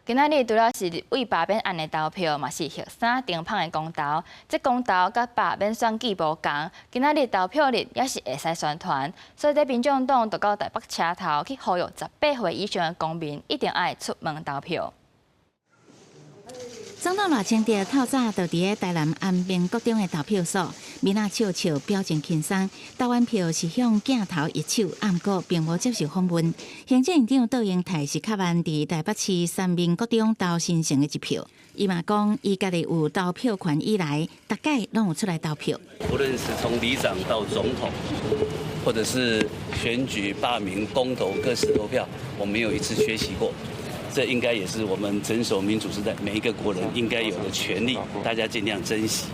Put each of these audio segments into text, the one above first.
今仔日除了是为罢免案的投票，嘛是核三定胖的公投。这公投甲罢免选举无同，今仔日投票日也是会使宣传，所以在民众党就到台北车头去呼吁18岁以上的公民一定爱出门投票。 总统赖清德透早就伫个台南安平国中的投票所，面啊笑笑，表情轻松。投完票是向镜头一手，暗过并无接受访问。行政院长杜英泰是较慢伫台北市三民国中投新城的一票。伊嘛讲，伊家己有投票权以来，大概拢有出来投票。无论是从里长到总统，或者是选举、罢免、公投各式投票，我没有一次缺席过。 这应该也是我们整守民主时代每一个国人应该有的权利，大家尽量珍惜。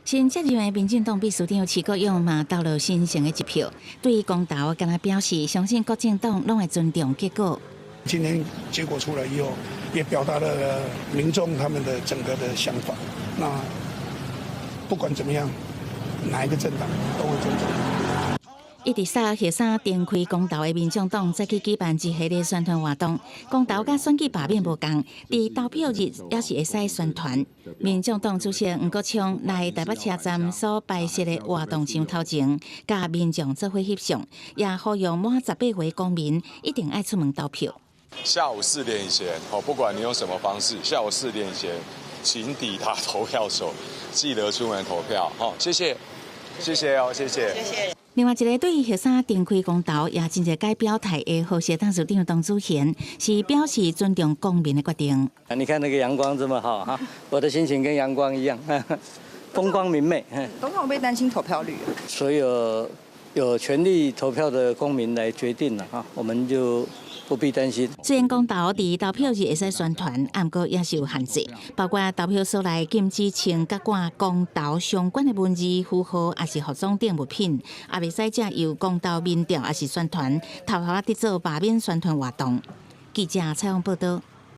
新接任的民进党秘书长齐国勇嘛投了新城的一票，对于公投，跟他表示相信国民党拢会尊重结果。今天结果出来以后，也表达了民众他们的整个的想法。那不管怎么样，哪一个政党都会尊重。 一直杀核三电开公投的民众党再去举办一系列宣传活动。公投甲选举罢免无共，伫投票日也是会使宣传。民众党主席黄国昌来台北车站所摆设的活动场头前，甲民众做伙翕相，也呼吁满18岁公民一定爱出门投票。下午4点以前，不管你用什么方式，下午4点以前，请抵达投票所，记得出门投票。谢谢，谢谢哦，谢谢，谢谢。 另外一个对于核三电开公投也真侪改表态的候选党首长董祖贤是表示尊重公民的决定。你看那个阳光这么好哈，我的心情跟阳光一样，风光明媚。总统会不会担心投票率？所有有权利投票的公民来决定了哈，我们就。 不必担心。虽然公投伫投票日会使宣传，不过也是有限制，包括投票所内禁止穿甲挂公投相关的文字、符号，也是服装等物品，也袂使借由公投民调，也是宣传，偷偷得做罢免宣传活动。记者采访报道。